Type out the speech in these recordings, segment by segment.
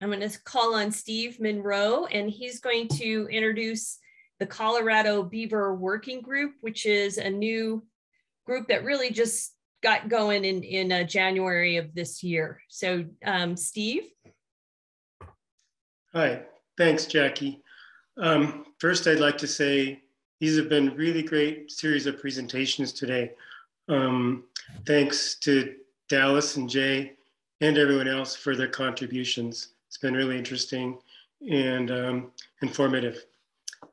I'm going to call on Steve Monroe, and he's going to introduce the Colorado Beaver Working Group, which is a new group that really just got going in January of this year. So Steve? Hi, thanks, Jackie. First, I'd like to say these have been really great series of presentations today. Thanks to Dallas and Jay and everyone else for their contributions. It's been really interesting and informative.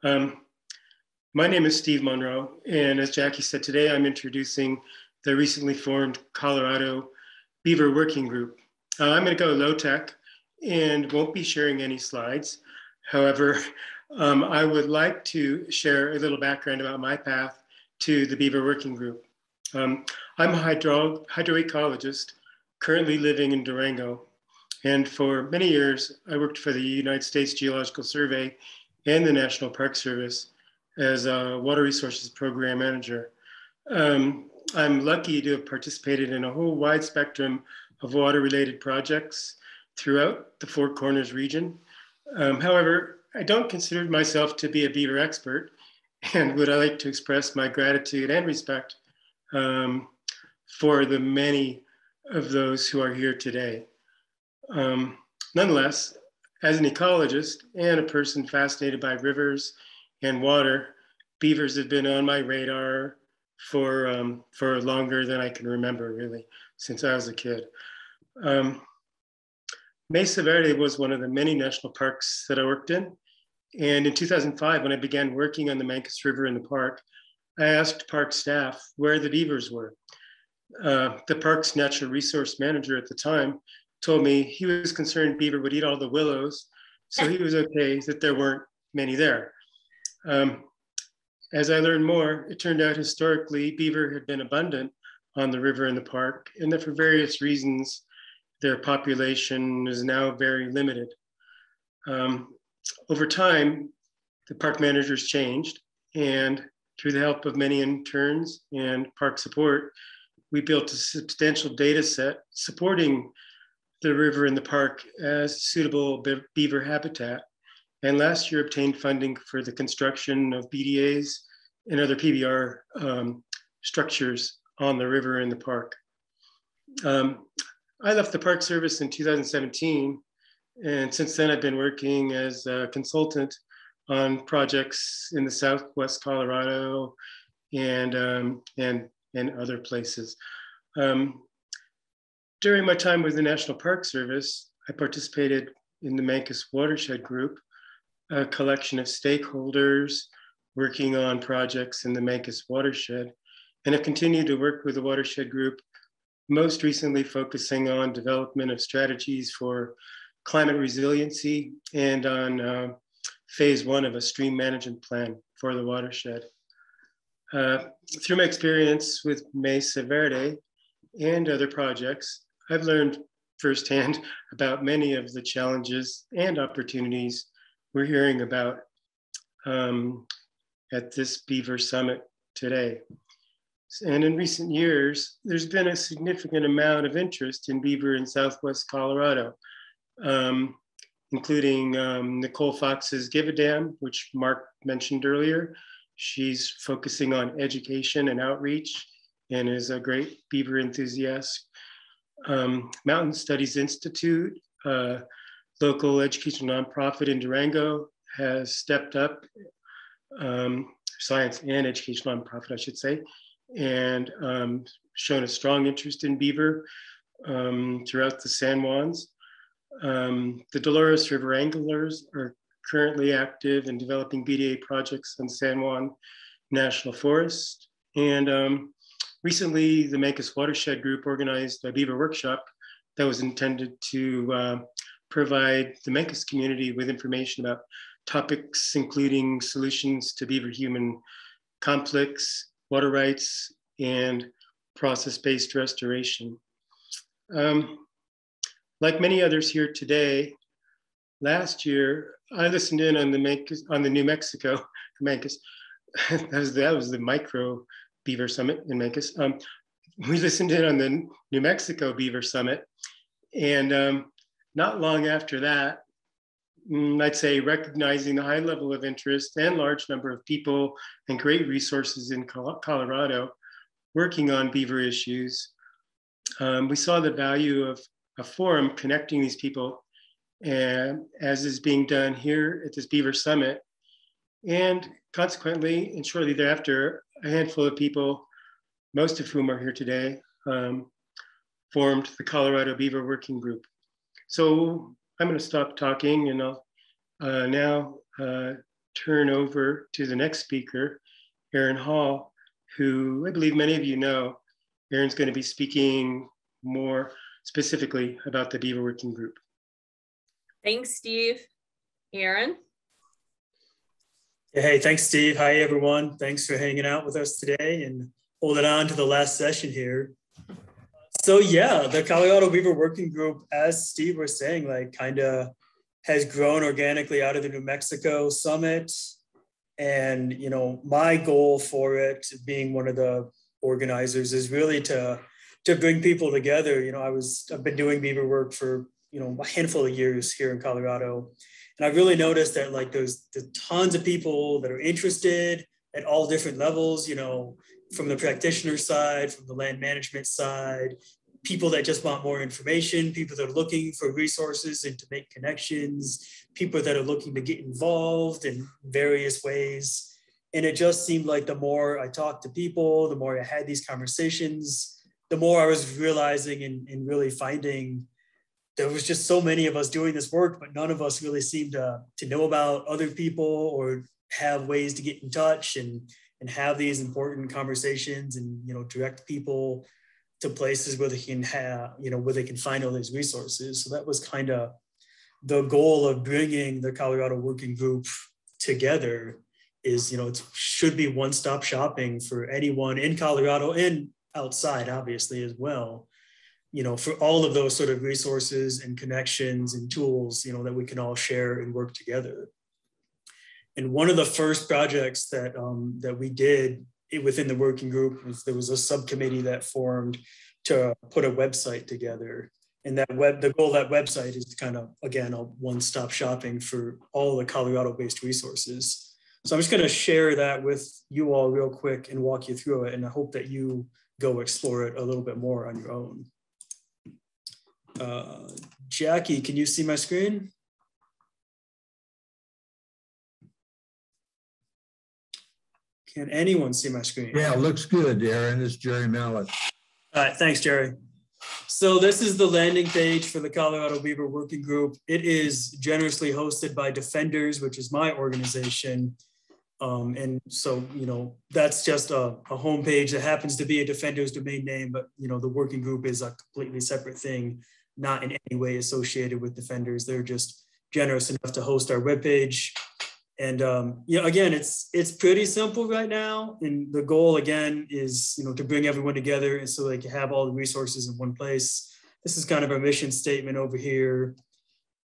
My name is Steve Monroe, and as Jackie said, today I'm introducing the recently formed Colorado Beaver Working Group. I'm going to go low tech and won't be sharing any slides. However, I would like to share a little background about my path to the Beaver Working Group. I'm a hydroecologist currently living in Durango. And for many years, I worked for the United States Geological Survey and the National Park Service as a water resources program manager. I'm lucky to have participated in a whole wide spectrum of water-related projects throughout the Four Corners region. However, I don't consider myself to be a beaver expert, and would I like to express my gratitude and respect for the many of those who are here today. Nonetheless, as an ecologist and a person fascinated by rivers and water, beavers have been on my radar for longer than I can remember, really, since I was a kid. Mesa Verde was one of the many national parks that I worked in. And in 2005, when I began working on the Mancos River in the park, I asked park staff where the beavers were. The park's natural resource manager at the time told me he was concerned beaver would eat all the willows, so he was okay that there weren't many there. As I learned more, it turned out historically beaver had been abundant on the river in the park, and that for various reasons, their population is now very limited. Over time, the park managers changed, and through the help of many interns and park support, we built a substantial data set supporting the river and the park as suitable beaver habitat. And last year obtained funding for the construction of BDAs and other PBR structures on the river and the park. I left the Park Service in 2017, and since then I've been working as a consultant on projects in the Southwest Colorado and other places. During my time with the National Park Service, I participated in the Mancos Watershed Group, a collection of stakeholders working on projects in the Mancos watershed, and have continued to work with the Watershed Group, most recently focusing on development of strategies for climate resiliency and on phase one of a stream management plan for the watershed. Through my experience with Mesa Verde and other projects, I've learned firsthand about many of the challenges and opportunities we're hearing about at this Beaver Summit today. And in recent years, there's been a significant amount of interest in beaver in Southwest Colorado, including Nicole Fox's Give a Damn, which Mark mentioned earlier. She's focusing on education and outreach and is a great beaver enthusiast. Mountain Studies Institute, local educational nonprofit in Durango, has stepped up, science and educational nonprofit, I should say, and shown a strong interest in beaver throughout the San Juans. The Dolores River Anglers are currently active in developing BDA projects on San Juan National Forest. And recently, the Mancos Watershed Group organized a beaver workshop that was intended to provide the Mancos community with information about topics including solutions to beaver-human conflicts, water rights, and process-based restoration. Like many others here today, last year I listened in on the New Mexico Mancos. that was the micro Beaver Summit in Mancos. We listened in on the New Mexico Beaver Summit, and not long after that, I'd say recognizing the high level of interest and large number of people and great resources in Colorado working on beaver issues, we saw the value of a forum connecting these people, and as is being done here at this Beaver Summit. And consequently, and shortly thereafter, a handful of people, most of whom are here today, formed the Colorado Beaver Working Group. So I'm going to stop talking, and I'll now turn over to the next speaker, Aaron Hall, who I believe many of you know. Aaron's going to be speaking more specifically about the Beaver Working Group. Thanks, Steve. Aaron? Hey, thanks, Steve. Hi, everyone. Thanks for hanging out with us today and holding on to the last session here. So yeah, the Colorado Beaver Working Group, as Steve was saying, like kind of has grown organically out of the New Mexico Summit. And, you know, my goal for it, being one of the organizers, is really to bring people together. You know, I've been doing beaver work for, you know, a handful of years here in Colorado. And I've really noticed that like there's tons of people that are interested at all different levels, you know, from the practitioner side, from the land management side, people that just want more information, people that are looking for resources and to make connections, people that are looking to get involved in various ways. And it just seemed like the more I talked to people, the more I had these conversations, the more I was realizing and really finding there was just so many of us doing this work, but none of us really seemed to know about other people or have ways to get in touch and have these important conversations and, you know, direct people to places where they can have, you know, where they can find all these resources. So that was kind of the goal of bringing the Colorado Working Group together is, you know, it should be one-stop shopping for anyone in Colorado and outside, obviously, as well. You know, for all of those sort of resources and connections and tools, you know, that we can all share and work together. And one of the first projects that that we did within the working group was there was a subcommittee that formed to put a website together. And that the goal of that website is to kind of, again, a one-stop shopping for all the Colorado-based resources. So I'm just going to share that with you all real quick and walk you through it. And I hope that you go explore it a little bit more on your own. Jackie, can you see my screen? Can anyone see my screen? Yeah, it looks good, Aaron. It's Jerry Mallet. All right, thanks, Jerry. So this is the landing page for the Colorado Beaver Working Group. It is generously hosted by Defenders, which is my organization. And so, you know, that's just a homepage that happens to be a Defenders domain name, but, you know, the working group is a completely separate thing, not in any way associated with Defenders. They're just generous enough to host our webpage. And yeah, again, it's pretty simple right now. And the goal, again, is, you know, to bring everyone together and so they can have all the resources in one place. This is kind of our mission statement over here.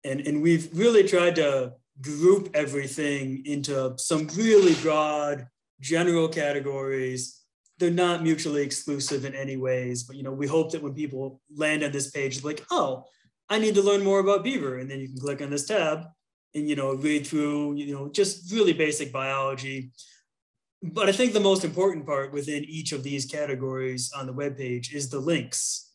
And we've really tried to group everything into some really broad general categories. They're not mutually exclusive in any ways, but, you know, we hope that when people land on this page, like, oh, I need to learn more about beaver. And then you can click on this tab and, you know, read through, you know, just really basic biology. But I think the most important part within each of these categories on the webpage is the links.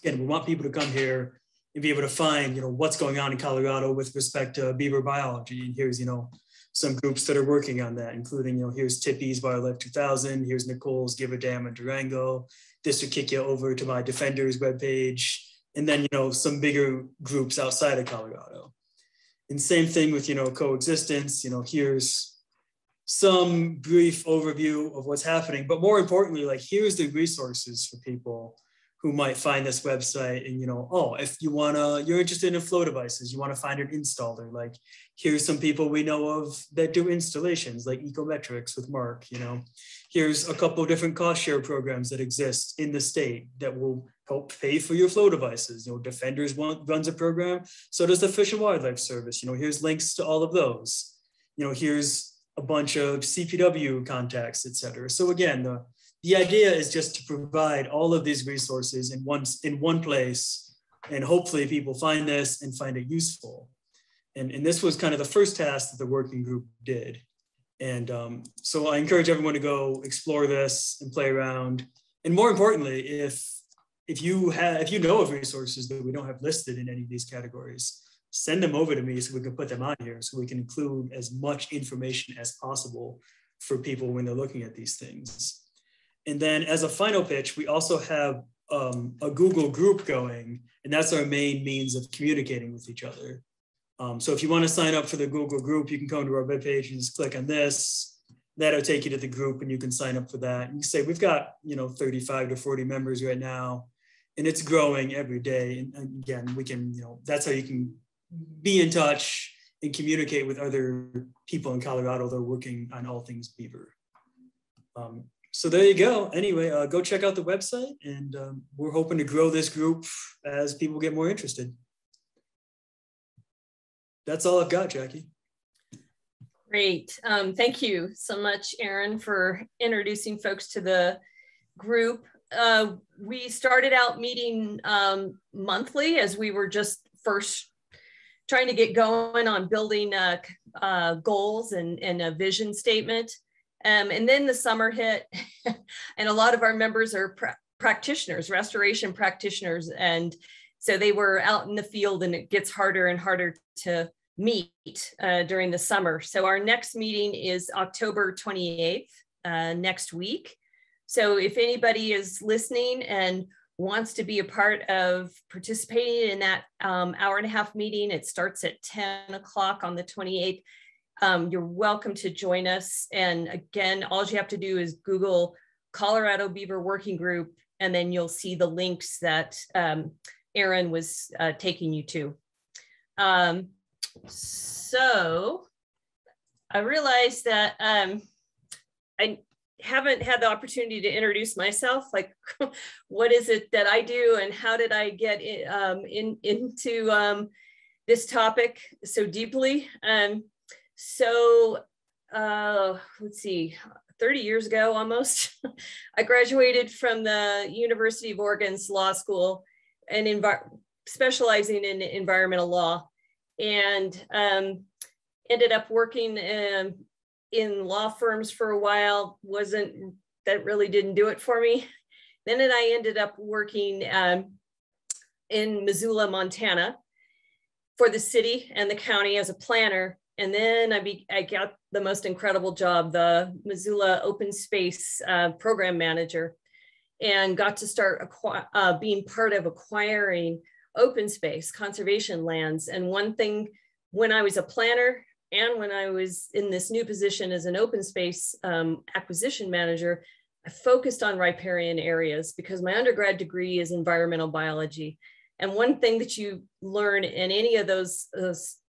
Again, we want people to come here and be able to find, you know, what's going on in Colorado with respect to beaver biology. And here's, you know, some groups that are working on that, including, you know, here's Tippy's Wildlife 2000, here's Nicole's Give a Damn in Durango. This would kick you over to my Defenders webpage. And then, you know, some bigger groups outside of Colorado. And same thing with, you know, coexistence. You know, here's some brief overview of what's happening, but more importantly, like, here's the resources for people who might find this website and, you know, oh, if you wanna, you're interested in flow devices, you wanna find an installer, like, here's some people we know of that do installations, like Ecometrics with Mark, you know. Here's a couple of different cost share programs that exist in the state that will help pay for your flow devices. You know, Defenders runs a program, so does the Fish and Wildlife Service. You know, here's links to all of those. You know, here's a bunch of CPW contacts, et cetera. So again, the idea is just to provide all of these resources in one place And hopefully people find this and find it useful. And this was kind of the first task that the working group did. And so I encourage everyone to go explore this and play around. And more importantly, if you know of resources that we don't have listed in any of these categories, send them over to me so we can put them on here, so we can include as much information as possible for people when they're looking at these things. And then as a final pitch, we also have a Google group going, and that's our main means of communicating with each other. So if you want to sign up for the Google group, you can come to our webpage and just click on this. That'll take you to the group and you can sign up for that. And you say, we've got 35 to 40 members right now, and it's growing every day. And again, we can, that's how you can be in touch and communicate with other people in Colorado that are working on all things Beaver. So there you go. Anyway, go check out the website, and we're hoping to grow this group as people get more interested. That's all I've got, Jackie. Great. Thank you so much, Aaron, for introducing folks to the group. We started out meeting monthly as we were just first trying to get going on building goals and a vision statement. And then the summer hit, and a lot of our members are practitioners, restoration practitioners. And so they were out in the field, and it gets harder and harder to meet during the summer. So our next meeting is October 28th, next week. So if anybody is listening and wants to be a part of participating in that hour-and-a-half meeting, it starts at 10 o'clock on the 28th. You're welcome to join us. And again, all you have to do is Google Colorado Beaver Working Group, and then you'll see the links that Aaron was taking you to. So I realized that I haven't had the opportunity to introduce myself. Like, what is it that I do, and how did I get into this topic so deeply? Let's see, 30 years ago almost, I graduated from the University of Oregon's law school and specializing in environmental law, and ended up working in law firms for a while. That really didn't do it for me. Then I ended up working in Missoula, Montana for the city and the county as a planner. And then I got the most incredible job, the Missoula Open Space Program Manager, and got to start being part of acquiring open space conservation lands. And one thing, when I was a planner and when I was in this new position as an open space acquisition manager, I focused on riparian areas because my undergrad degree is environmental biology. And one thing that you learn in any of those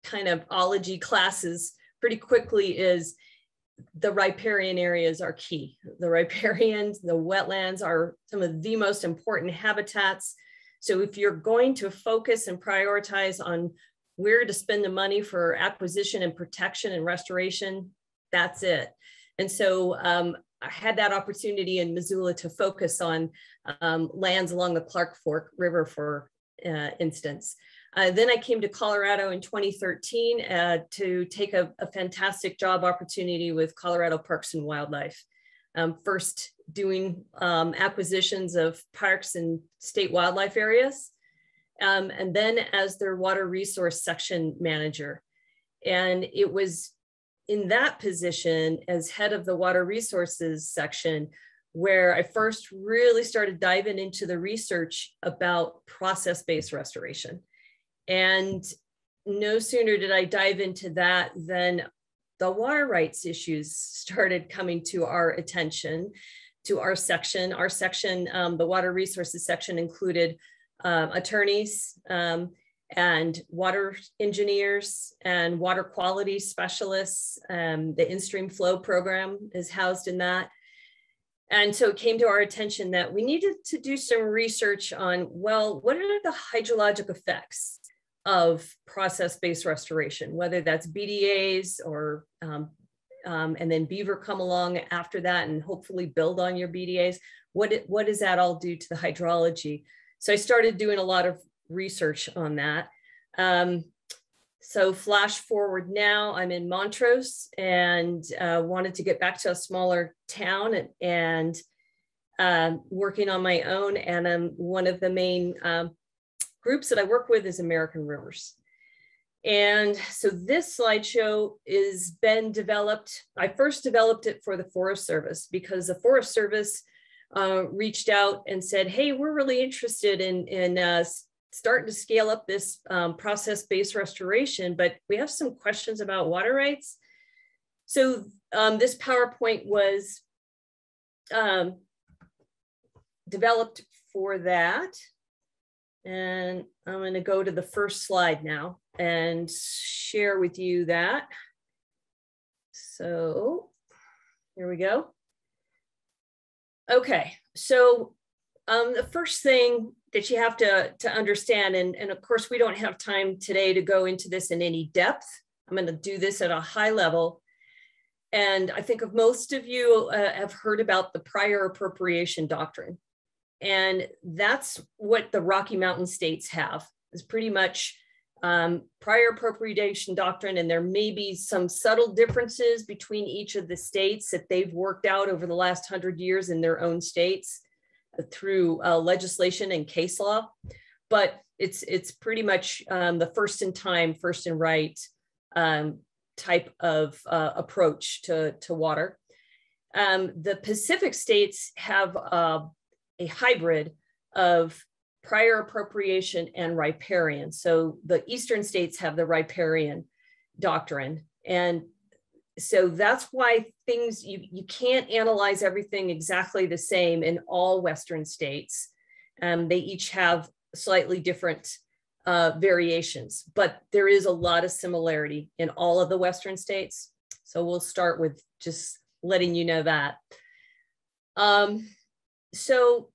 kind of ology classes pretty quickly is the riparian areas are key. The riparians, the wetlands are some of the most important habitats. So if you're going to focus and prioritize on where to spend the money for acquisition and protection and restoration, that's it. And so I had that opportunity in Missoula to focus on lands along the Clark Fork River, for instance. Then I came to Colorado in 2013 to take a fantastic job opportunity with Colorado Parks and Wildlife. First doing acquisitions of parks and state wildlife areas, and then as their water resource section manager. And it was in that position as head of the water resources section where I first really started diving into the research about process-based restoration. And no sooner did I dive into that than the water rights issues started coming to our attention, to our section. Our section, the water resources section, included attorneys and water engineers and water quality specialists. The in-stream flow program is housed in that. And so it came to our attention that we needed to do some research on, well, what are the hydrologic effects of process-based restoration, whether that's BDAs or, and then Beaver come along after that and hopefully build on your BDAs. What does that all do to the hydrology? So I started doing a lot of research on that. So flash forward now, I'm in Montrose and wanted to get back to a smaller town and working on my own. And one of the main groups that I work with is American Rivers. And so this slideshow is been developed. I first developed it for the Forest Service because the Forest Service reached out and said, hey, we're really interested in starting to scale up this process-based restoration, but we have some questions about water rights. So this PowerPoint was developed for that. And I'm going to go to the first slide now and share with you that. So here we go. Okay, so the first thing that you have to understand, and of course we don't have time today to go into this in any depth. I'm going to do this at a high level. And I think most of you have heard about the prior appropriation doctrine. And that's what the Rocky Mountain states have, is pretty much prior appropriation doctrine. And there may be some subtle differences between each of the states that they've worked out over the last 100 years in their own states through legislation and case law. But it's pretty much the first in time, first in right type of approach to water. The Pacific states have a hybrid of prior appropriation and riparian. So the Eastern states have the riparian doctrine. And so that's why things, you can't analyze everything exactly the same in all Western states. They each have slightly different variations, but there is a lot of similarity in all of the Western states. So we'll start with just letting you know that. So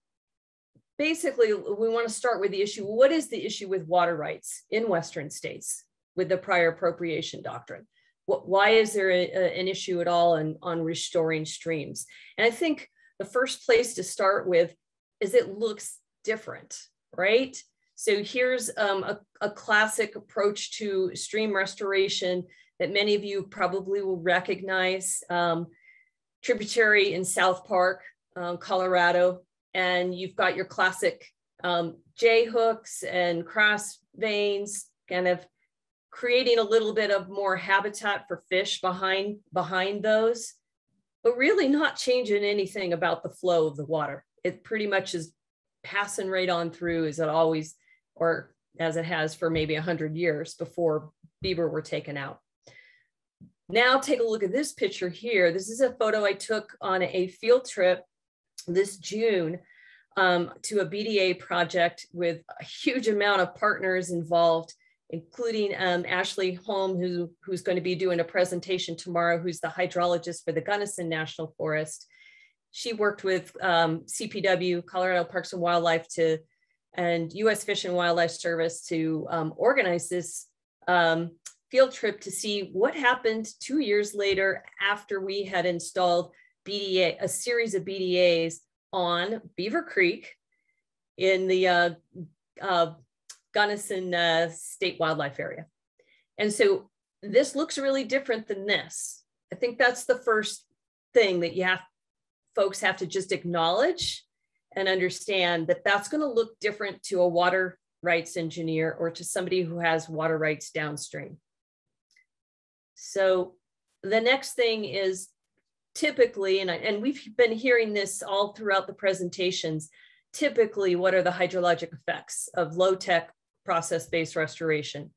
basically, we want to start with the issue. What is the issue with water rights in Western states with the prior appropriation doctrine? Why is there an issue at all on restoring streams? And I think the first place to start with is it looks different, right? So here's a classic approach to stream restoration that many of you probably will recognize. Tributary in South Park, Colorado. And you've got your classic J hooks and cross veins, kind of creating a little bit of more habitat for fish behind those, but really not changing anything about the flow of the water. It pretty much is passing right on through as it always, or as it has for maybe 100 years before beaver were taken out. Now take a look at this picture here. This is a photo I took on a field trip this June to a BDA project with a huge amount of partners involved, including Ashley Holm, who's going to be doing a presentation tomorrow, who's the hydrologist for the Gunnison National Forest. She worked with CPW, Colorado Parks and Wildlife, and U.S. Fish and Wildlife Service to organize this field trip to see what happened 2 years later after we had installed a series of BDAs on Beaver Creek in the Gunnison State Wildlife Area. And so this looks really different than this. I think that's the first thing that folks have to just acknowledge and understand, that that's going to look different to a water rights engineer or to somebody who has water rights downstream. So the next thing is, typically, and we've been hearing this all throughout the presentations, typically, what are the hydrologic effects of low-tech process-based restoration?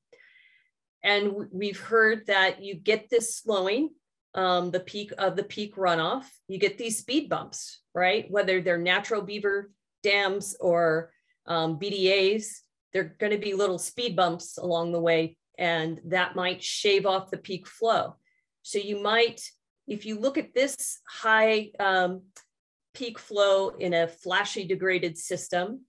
And we've heard that you get this slowing, the peak runoff, you get these speed bumps, right? Whether they're natural beaver dams or BDAs, they're going to be little speed bumps along the way, and that might shave off the peak flow. So you might, if you look at this high peak flow in a flashy degraded system,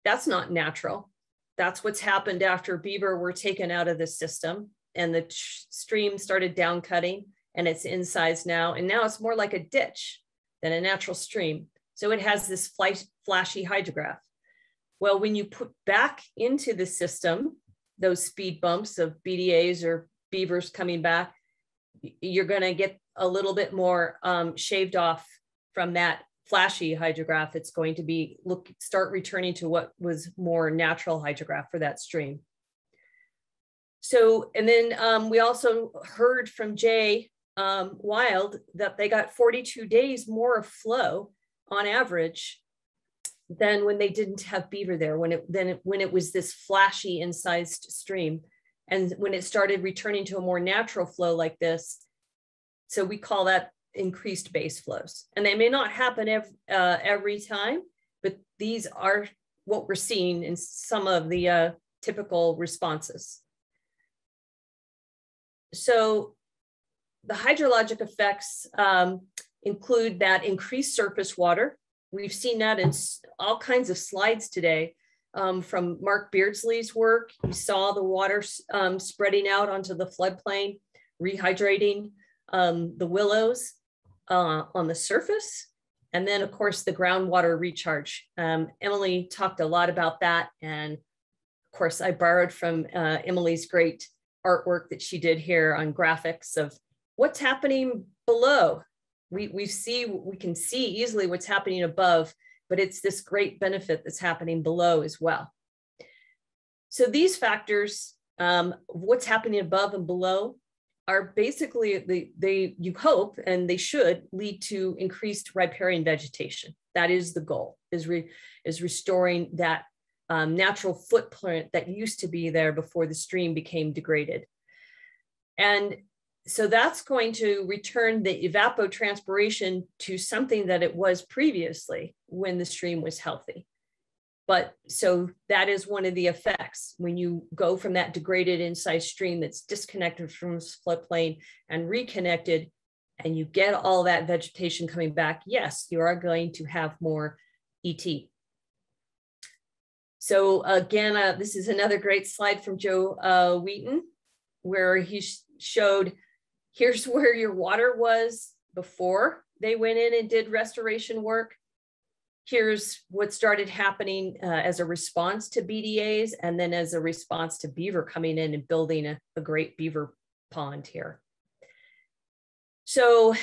that's not natural. That's what's happened after beaver were taken out of the system and the stream started down cutting, and it's incised now. And now it's more like a ditch than a natural stream. So it has this flashy hydrograph. Well, when you put back into the system, those speed bumps of BDAs or beavers coming back, you're going to get a little bit more shaved off from that flashy hydrograph. It's going to be start returning to what was more natural hydrograph for that stream. So, and then we also heard from Jay Wild that they got 42 days more of flow on average than when they didn't have beaver there, when it was this flashy incised stream. And when it started returning to a more natural flow like this, so we call that increased base flows. And they may not happen every time, but these are what we're seeing in some of the typical responses. So the hydrologic effects include that increased surface water. We've seen that in all kinds of slides today. From Mark Beardsley's work, you saw the water spreading out onto the floodplain, rehydrating the willows on the surface. And then of course, the groundwater recharge. Emily talked a lot about that. And of course, I borrowed from Emily's great artwork that she did here on graphics of what's happening below. We can see easily what's happening above, but it's this great benefit that's happening below as well. So these factors, what's happening above and below, are basically, you hope, and they should lead to increased riparian vegetation. That is the goal, is restoring that natural footprint that used to be there before the stream became degraded. And so that's going to return the evapotranspiration to something that it was previously when the stream was healthy. But so that is one of the effects when you go from that degraded inside stream that's disconnected from the floodplain and reconnected, and you get all that vegetation coming back. Yes, you are going to have more ET. So again, this is another great slide from Joe Wheaton, where he showed, here's where your water was before they went in and did restoration work. Here's what started happening as a response to BDAs, and then as a response to beaver coming in and building a great beaver pond here. So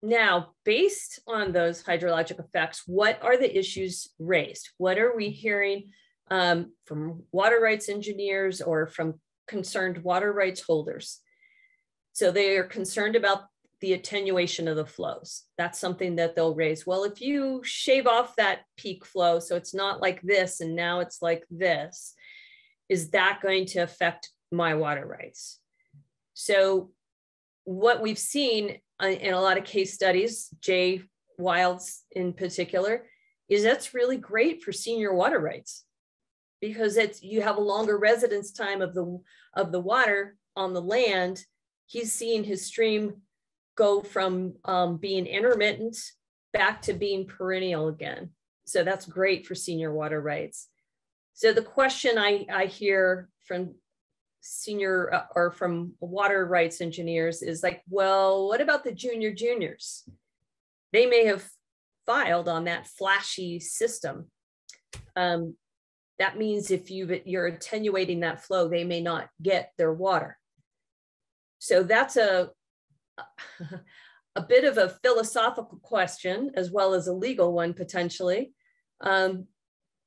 now, based on those hydrologic effects, what are the issues raised? What are we hearing from water rights engineers or from concerned water rights holders? So they are concerned about the attenuation of the flows. That's something that they'll raise. Well, if you shave off that peak flow, so it's not like this and now it's like this, is that going to affect my water rights? So what we've seen in a lot of case studies, Jay Wild's in particular, is that's really great for senior water rights, because you have a longer residence time of the water on the land. He's seeing his stream go from being intermittent back to being perennial again. So that's great for senior water rights. So the question I hear from senior or from water rights engineers is like, well, what about the juniors? They may have filed on that flashy system. That means if you're attenuating that flow, they may not get their water. So that's a bit of a philosophical question as well as a legal one potentially,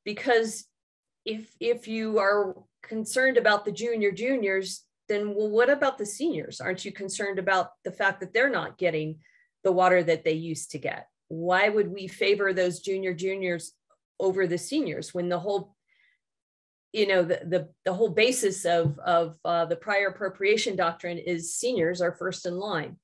because if you are concerned about the juniors, then well, what about the seniors? Aren't you concerned about the fact that they're not getting the water that they used to get? Why would we favor those juniors over the seniors when the whole, the whole basis of the prior appropriation doctrine is seniors are first in line?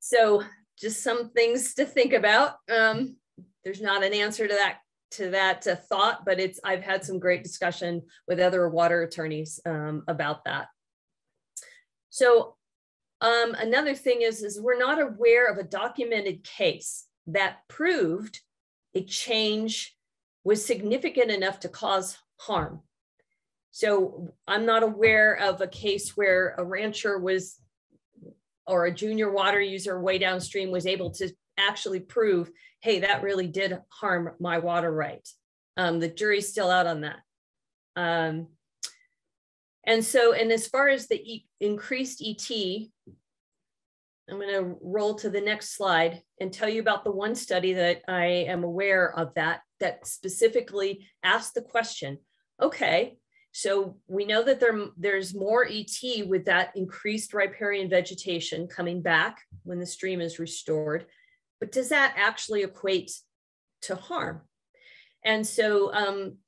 So just some things to think about. There's not an answer to that thought, but I've had some great discussion with other water attorneys about that. So another thing is we're not aware of a documented case that proved a change was significant enough to cause harm. So I'm not aware of a case where a rancher or a junior water user way downstream was able to actually prove, hey, that really did harm my water right. The jury's still out on that. And as far as the increased ET, I'm going to roll to the next slide and tell you about the one study that I am aware of that specifically asked the question, okay, so we know that there's more ET with that increased riparian vegetation coming back when the stream is restored, but does that actually equate to harm? And so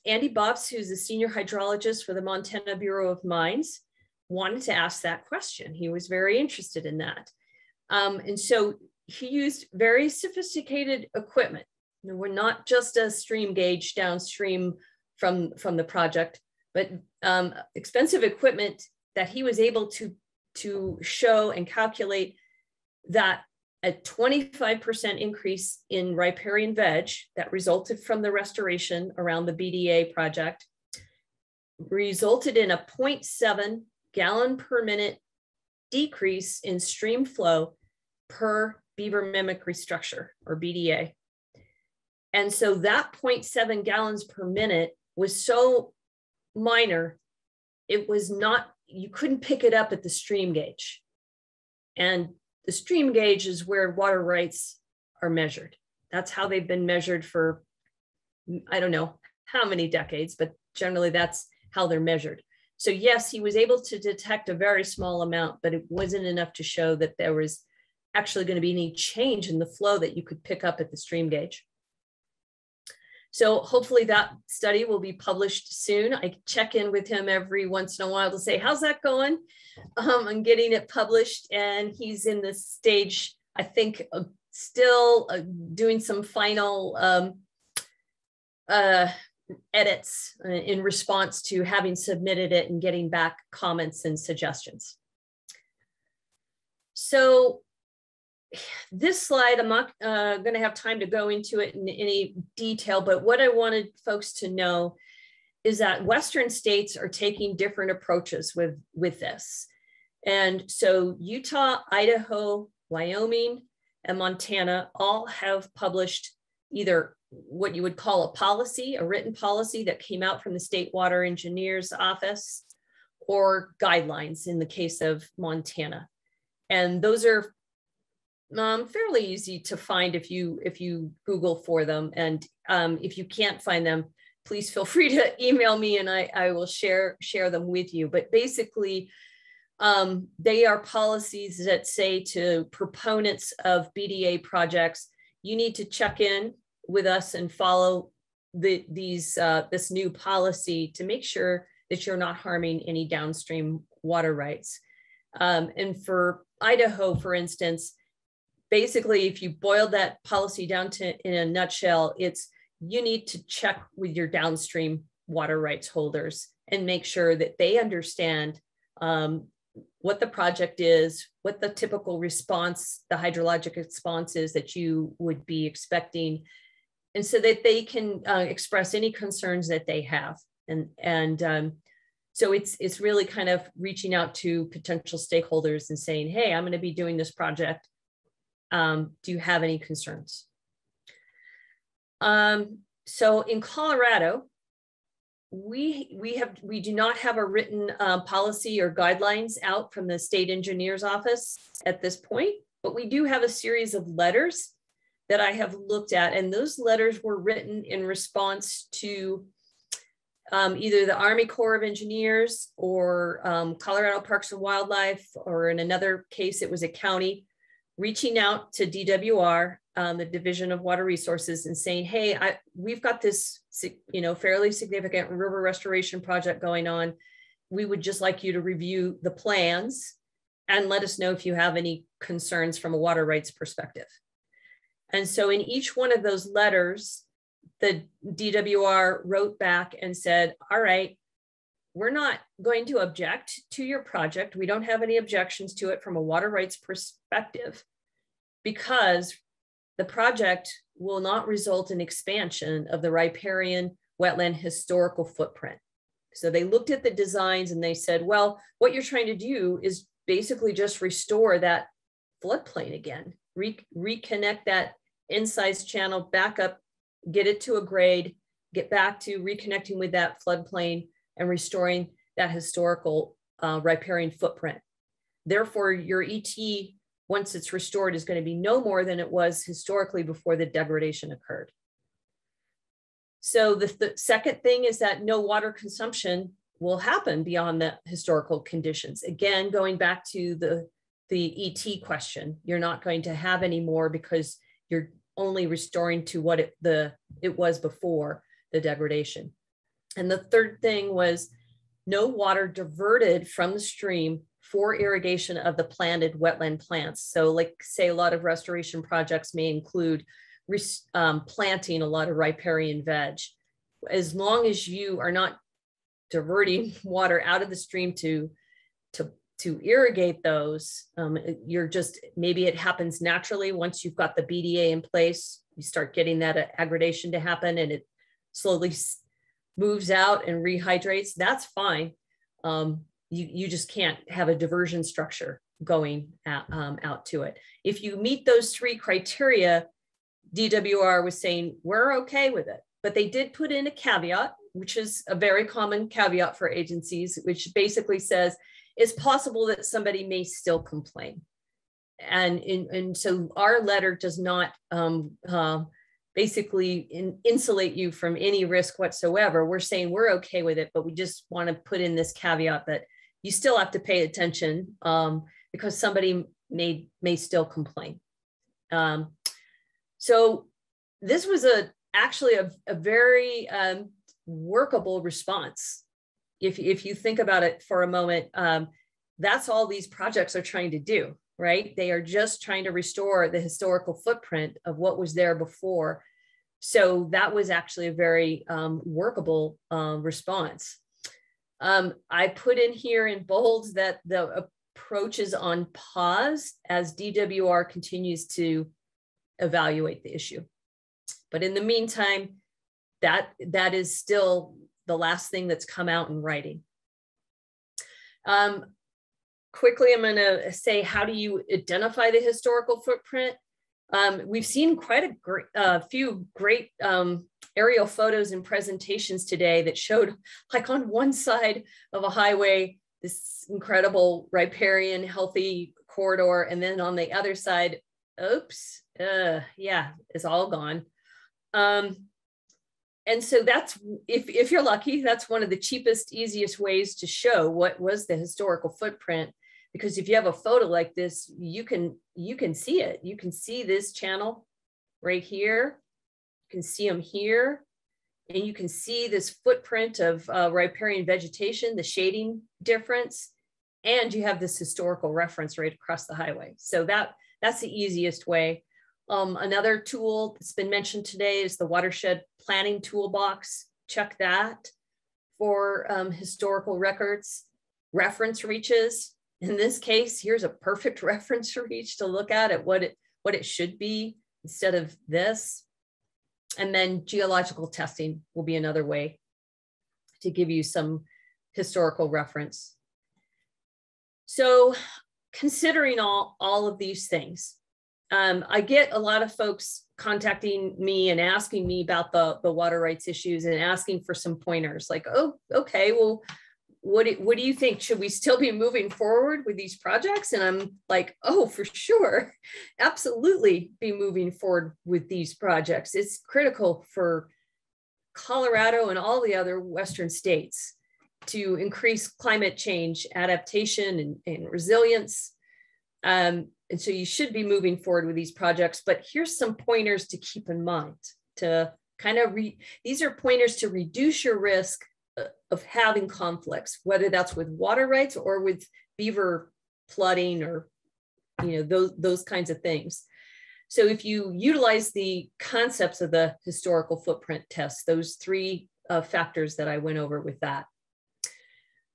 Andy Bobs, who's a senior hydrologist for the Montana Bureau of Mines, wanted to ask that question. He was very interested in that. And so he used very sophisticated equipment. We're not just a stream gauge downstream from the project, but expensive equipment that he was able to show and calculate that a 25% increase in riparian veg that resulted from the restoration around the BDA project resulted in a 0.7 gallon per minute decrease in stream flow per beaver mimicry structure, or BDA. And so that 0.7 gallons per minute was so minor, it was not, you couldn't pick it up at the stream gauge. And the stream gauge is where water rights are measured. That's how they've been measured for, I don't know how many decades, but generally that's how they're measured. So yes, he was able to detect a very small amount, but it wasn't enough to show that there was actually going to be any change in the flow that you could pick up at the stream gauge. So hopefully that study will be published soon. I check in with him every once in a while to say, how's that going? I'm getting it published, and he's in this stage, I think, still doing some final edits in response to having submitted it and getting back comments and suggestions. So this slide, I'm not going to have time to go into it in any detail, but what I wanted folks to know is that Western states are taking different approaches with this. And so Utah, Idaho, Wyoming, and Montana all have published either what you would call a policy, a written policy that came out from the State Water Engineer's Office, or guidelines in the case of Montana. And those are fairly easy to find if you Google for them. And if you can't find them, please feel free to email me and I will share them with you. But basically, they are policies that say to proponents of BDA projects, you need to check in with us and follow this new policy to make sure that you're not harming any downstream water rights. And for Idaho, for instance, basically, if you boil that policy down to in a nutshell, it's you need to check with your downstream water rights holders and make sure that they understand what the project is, what the typical response, the hydrologic response is that you would be expecting, and so that they can express any concerns that they have. And so it's really kind of reaching out to potential stakeholders and saying, hey, I'm going to be doing this project. Do you have any concerns? So in Colorado, we do not have a written policy or guidelines out from the state engineer's office at this point, but we do have a series of letters that I have looked at, and those letters were written in response to either the Army Corps of Engineers or Colorado Parks and Wildlife, or in another case, it was a county reaching out to DWR, the Division of Water Resources, and saying, hey, we've got this fairly significant river restoration project going on. We would just like you to review the plans and let us know if you have any concerns from a water rights perspective. And so in each one of those letters, the DWR wrote back and said, all right, we're not going to object to your project. We don't have any objections to it from a water rights perspective, because the project will not result in expansion of the riparian wetland historical footprint. So they looked at the designs and they said, well, what you're trying to do is basically just restore that floodplain again, reconnect that incised channel back up, get it to a grade, get back to reconnecting with that floodplain and restoring that historical riparian footprint. Therefore, your ET, once it's restored, is going to be no more than it was historically before the degradation occurred. So the second thing is that no water consumption will happen beyond the historical conditions. Again, going back to the ET question, you're not going to have any more because you're only restoring to what it was before the degradation. And the third thing was no water diverted from the stream for irrigation of the planted wetland plants. So like say a lot of restoration projects may include planting a lot of riparian veg. As long as you are not diverting water out of the stream to irrigate those, you're just, maybe it happens naturally once you've got the BDA in place, you start getting that aggradation to happen and it slowly moves out and rehydrates, that's fine. You just can't have a diversion structure going out to it. If you meet those three criteria, DWR was saying, we're okay with it. But they did put in a caveat, which is a very common caveat for agencies, which basically says, it's possible that somebody may still complain. And so our letter does not basically insulate you from any risk whatsoever. We're saying we're okay with it, but we just want to put in this caveat that you still have to pay attention because somebody may still complain. So this was actually a very workable response. If you think about it for a moment, that's all these projects are trying to do, right? They are just trying to restore the historical footprint of what was there before. So that was actually a very workable response. I put in here in bold that the approach is on pause as DWR continues to evaluate the issue. But in the meantime, that is still the last thing that's come out in writing. Quickly, I'm going to say, how do you identify the historical footprint? We've seen quite a few great aerial photos and presentations today that showed, like on one side of a highway, this incredible riparian healthy corridor, and then on the other side, oops, yeah, it's all gone. And so that's, if you're lucky, that's one of the cheapest, easiest ways to show what was the historical footprint. Because if you have a photo like this, you can see it. You can see this channel right here. You can see them here. And you can see this footprint of riparian vegetation, the shading difference. And you have this historical reference right across the highway. So that's the easiest way. Another tool that's been mentioned today is the watershed planning toolbox. Check that for historical records. Reference reaches. In this case, here's a perfect reference reach to look at what it should be instead of this. And then geological testing will be another way to give you some historical reference. So considering all of these things, I get a lot of folks contacting me and asking me about the water rights issues and asking for some pointers like, oh, okay, well, what do you think? Should we still be moving forward with these projects? And I'm like, oh, for sure. Absolutely be moving forward with these projects. It's critical for Colorado and all the other Western states to increase climate change adaptation and resilience. And so you should be moving forward with these projects, but here's some pointers to keep in mind to kind of these are pointers to reduce your risk of having conflicts, whether that's with water rights or with beaver flooding or, you know, those kinds of things. So if you utilize the concepts of the historical footprint test, those three factors that I went over with that,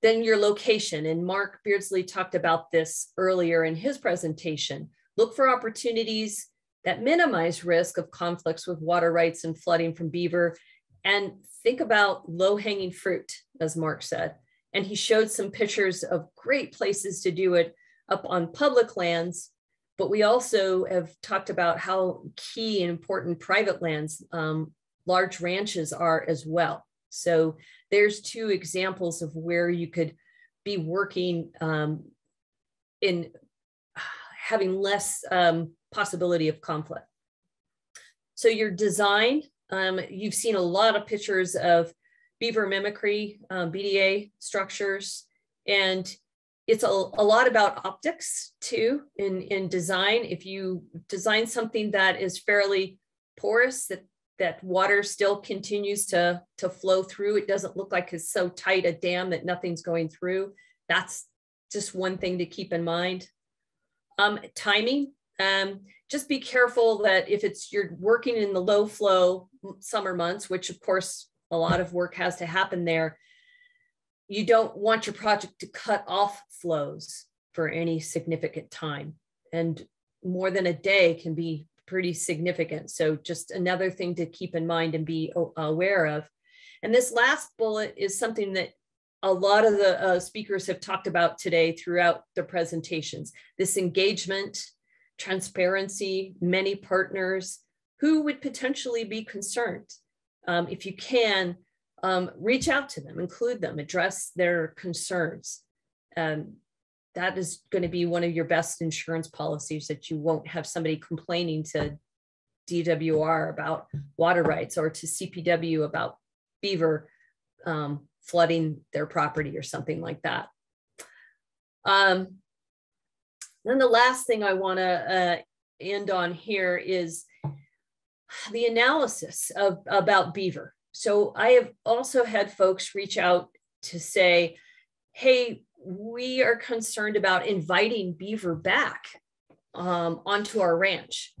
then your location, and Mark Beardsley talked about this earlier in his presentation. Look for opportunities that minimize risk of conflicts with water rights and flooding from beaver, and think about low-hanging fruit, as Mark said. And he showed some pictures of great places to do it up on public lands But we also have talked about how key and important private lands, large ranches are as well. So there's two examples of where you could be working in having less possibility of conflict. So your design, you've seen a lot of pictures of beaver mimicry, BDA structures, and it's a lot about optics too in design. If you design something that is fairly porous, that water still continues to flow through, it doesn't look like it's so tight a dam that nothing's going through. That's just one thing to keep in mind. Timing, just be careful that if you're working in the low flow summer months, which of course a lot of work has to happen there, you don't want your project to cut off flows for any significant time. And more than a day can be pretty significant. So just another thing to keep in mind and be aware of. And this last bullet is something that a lot of the speakers have talked about today throughout the presentations. This engagement, transparency, many partners who would potentially be concerned. If you can, reach out to them, include them, address their concerns. That is going to be one of your best insurance policies, that you won't have somebody complaining to DWR about water rights or to CPW about beaver flooding their property or something like that. Then the last thing I want to end on here is the analysis about beaver. So I have also had folks reach out to say, hey, we are concerned about inviting beaver back onto our ranch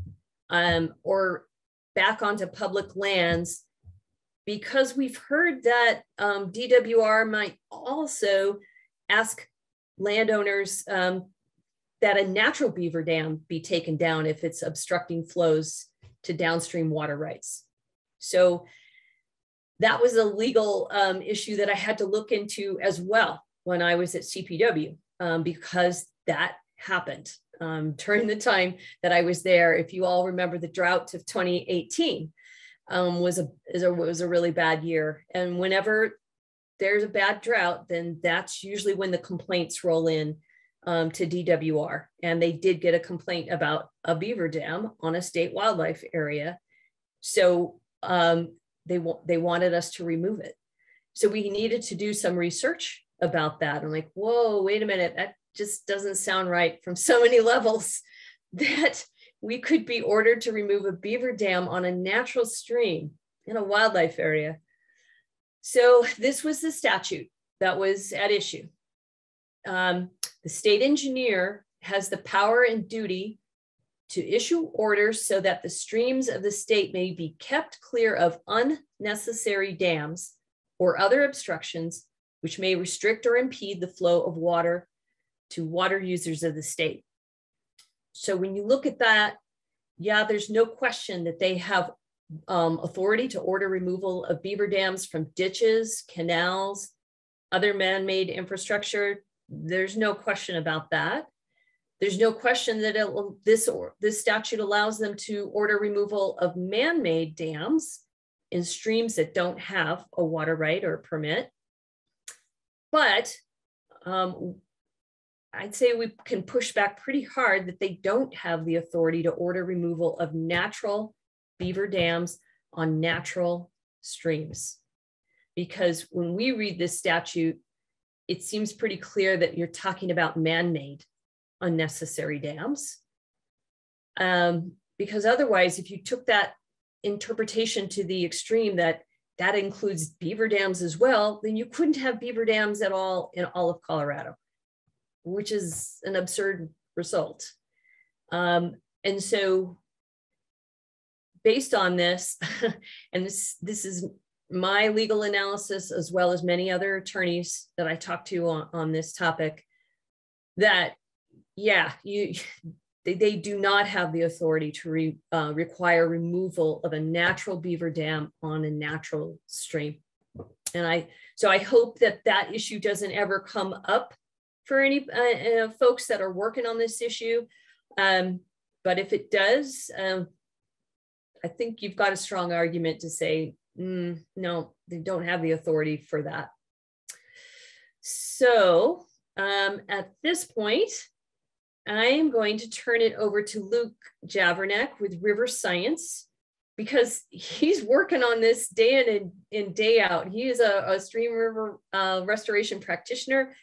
or back onto public lands, because we've heard that DWR might also ask landowners that a natural beaver dam be taken down if it's obstructing flows to downstream water rights. So that was a legal issue that I had to look into as well when I was at CPW, because that happened during the time that I was there. If you all remember, the drought of 2018 was a really bad year. And whenever there's a bad drought, then that's usually when the complaints roll in to DWR. And they did get a complaint about a beaver dam on a state wildlife area. So they wanted us to remove it. So we needed to do some research about that. I'm like, whoa, wait a minute. That just doesn't sound right from so many levels, that we could be ordered to remove a beaver dam on a natural stream in a wildlife area. So this was the statute that was at issue. The state engineer has the power and duty to issue orders so that the streams of the state may be kept clear of unnecessary dams or other obstructions which may restrict or impede the flow of water to water users of the state. So when you look at that, yeah, there's no question that they have authority to order removal of beaver dams from ditches, canals, other man-made infrastructure. There's no question about that. There's no question that this statute allows them to order removal of man-made dams in streams that don't have a water right or a permit. But I'd say we can push back pretty hard that they don't have the authority to order removal of natural beaver dams on natural streams. Because when we read this statute, it seems pretty clear that you're talking about man-made unnecessary dams. Because otherwise, if you took that interpretation to the extreme that includes beaver dams as well, then you couldn't have beaver dams at all in all of Colorado, which is an absurd result. And so based on this, and this is my legal analysis as well as many other attorneys that I talked to on this topic, that yeah, they do not have the authority to require removal of a natural beaver dam on a natural stream. And so I hope that issue doesn't ever come up for any folks that are working on this issue. But if it does, I think you've got a strong argument to say, no, they don't have the authority for that. So at this point, I'm going to turn it over to Luke Javerneck with River Science, because he's working on this day in and day out. He is a stream river restoration practitioner,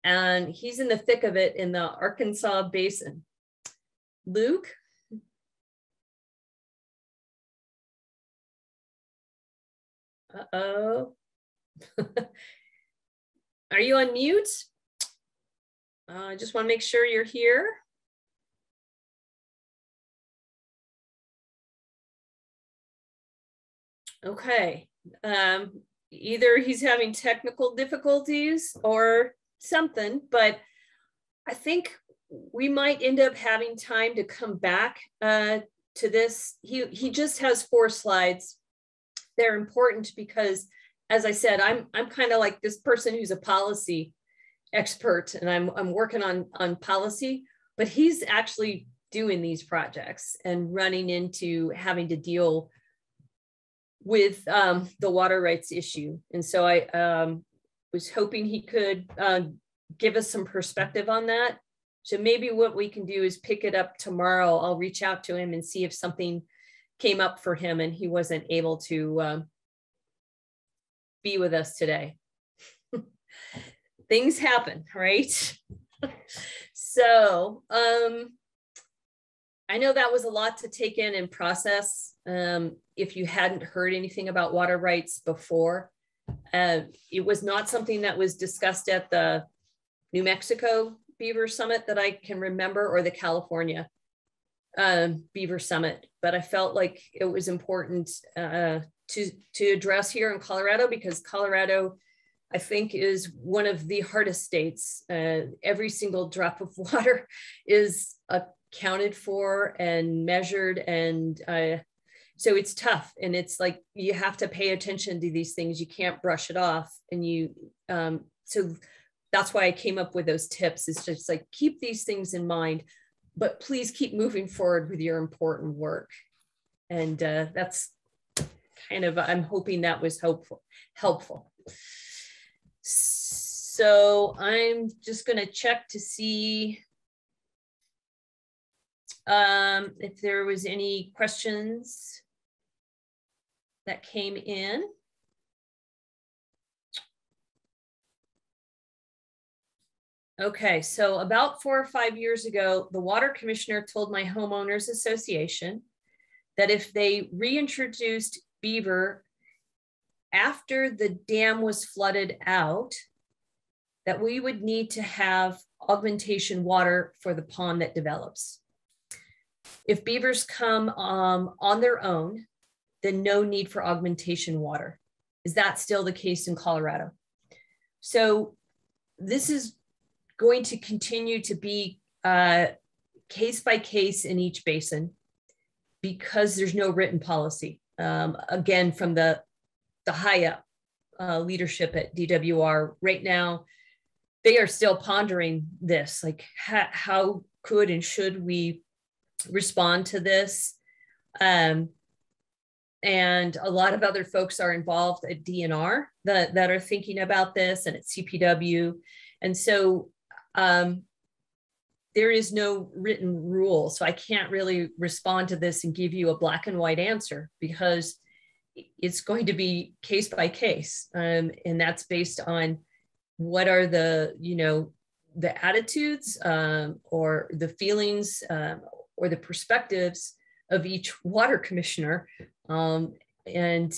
and he's in the thick of it in the Arkansas Basin. Luke? Uh-oh. Are you on mute? I just want to make sure you're here. Okay. Either he's having technical difficulties or something, but I think we might end up having time to come back to this. He just has 4 slides. They're important because, as I said, I'm kind of like this person who's a policy expert, and I'm working on policy, but he's actually doing these projects and running into having to deal with the water rights issue. And so I was hoping he could give us some perspective on that. So maybe what we can do is pick it up tomorrow. I'll reach out to him and see if something came up for him and he wasn't able to be with us today. Things happen, right? So I know that was a lot to take in and process. If you hadn't heard anything about water rights before, it was not something that was discussed at the New Mexico Beaver Summit that I can remember, or the California Beaver Summit, but I felt like it was important to address here in Colorado, because Colorado, I think, is one of the hardest states. Every single drop of water is accounted for and measured, and so it's tough, and it's like you have to pay attention to these things. You can't brush it off, and so that's why I came up with those tips. It's just like, keep these things in mind, but please keep moving forward with your important work. And that's kind of, I'm hoping that was helpful. So I'm just going to check to see if there was any questions that came in. Okay, so about 4 or 5 years ago, the water commissioner told my homeowners association that if they reintroduced Beaver after the dam was flooded out, that we would need to have augmentation water for the pond that develops. If beavers come on their own, then no need for augmentation water. Is that still the case in Colorado? So this is going to continue to be case by case in each basin, because there's no written policy. Again, from the high up leadership at DWR right now, they are still pondering this, like how could and should we respond to this? And a lot of other folks are involved at DNR that are thinking about this, and at CPW. And so there is no written rule. So I can't really respond to this and give you a black and white answer, because it's going to be case by case. And that's based on what are the, the attitudes or the feelings or the perspectives of each water commissioner. And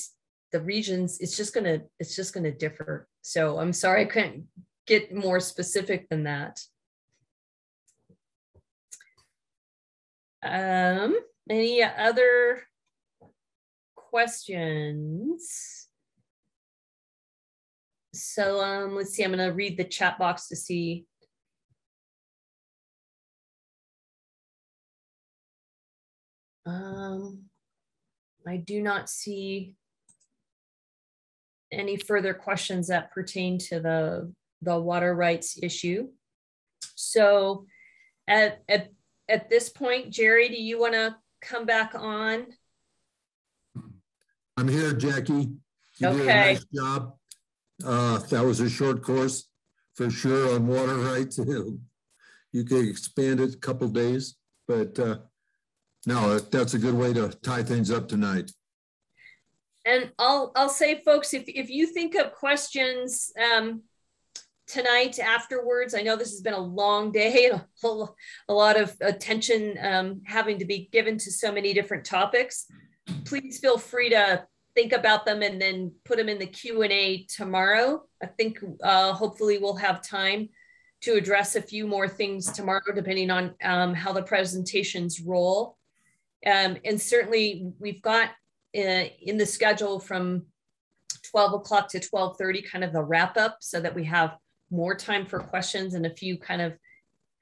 the regions, it's just gonna differ. So I'm sorry, I couldn't get more specific than that. Any other questions? So let's see, I'm gonna read the chat box to see. I do not see any further questions that pertain to the water rights issue. So at at this point, Jerry, do you want to come back on? I'm here, Jackie. You did a Okay. nice job. That was a short course for sure on water rights. You could expand it a couple days, but no, that's a good way to tie things up tonight. And I'll say, folks, if you think of questions tonight afterwards, I know this has been a long day and a lot of attention having to be given to so many different topics. Please feel free to think about them and then put them in the Q&A tomorrow. I think hopefully we'll have time to address a few more things tomorrow, depending on how the presentations roll. And certainly we've got in the schedule from 12 o'clock to 12:30, kind of the wrap up, so that we have more time for questions and a few kind of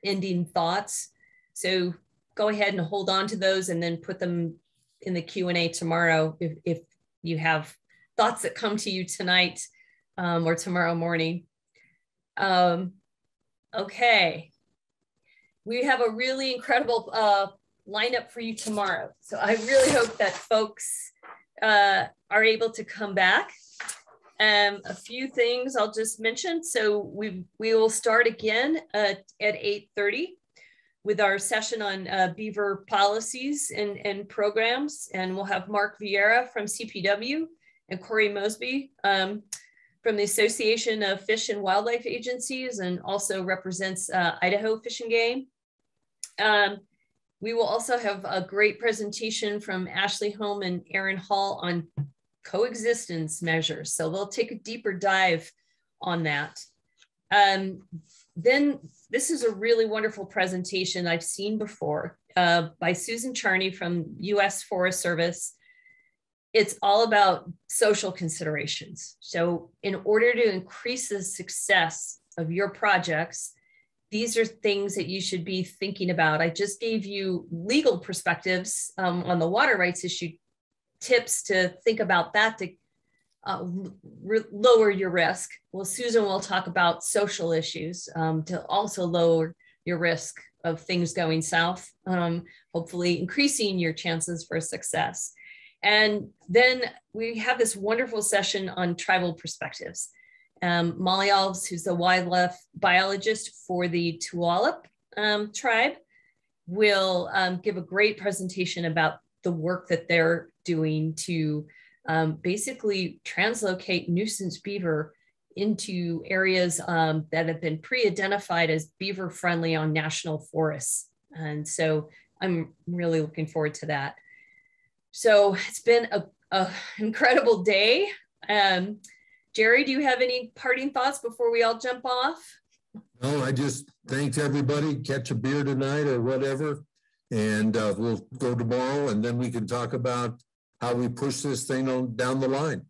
ending thoughts. So go ahead and hold on to those and then put them in the Q&A tomorrow if you have thoughts that come to you tonight or tomorrow morning. Okay. We have a really incredible lineup for you tomorrow. So I really hope that folks are able to come back. A few things I'll just mention. So we will start again at 8:30 with our session on beaver policies and programs. And we'll have Mark Vieira from CPW and Corey Mosby from the Association of Fish and Wildlife Agencies, and also represents Idaho Fish and Game. We will also have a great presentation from Ashley Holm and Aaron Hall on coexistence measures. So they'll take a deeper dive on that. Then this is a really wonderful presentation I've seen before by Susan Charney from US Forest Service. It's all about social considerations. So in order to increase the success of your projects, these are things that you should be thinking about. I just gave you legal perspectives on the water rights issue, tips to think about that to lower your risk. Well, Susan will talk about social issues to also lower your risk of things going south, hopefully increasing your chances for success. And then we have this wonderful session on tribal perspectives. Molly Alves, who's the wildlife biologist for the Tulalip tribe, will give a great presentation about the work that they're doing to basically translocate nuisance beaver into areas that have been pre-identified as beaver friendly on national forests. And so I'm really looking forward to that. So it's been an incredible day. Jerry, do you have any parting thoughts before we all jump off? No, I just thank everybody. Catch a beer tonight or whatever. And we'll go tomorrow, and then we can talk about how we push this thing on down the line.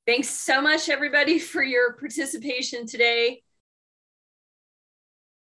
Thanks so much, everybody, for your participation today.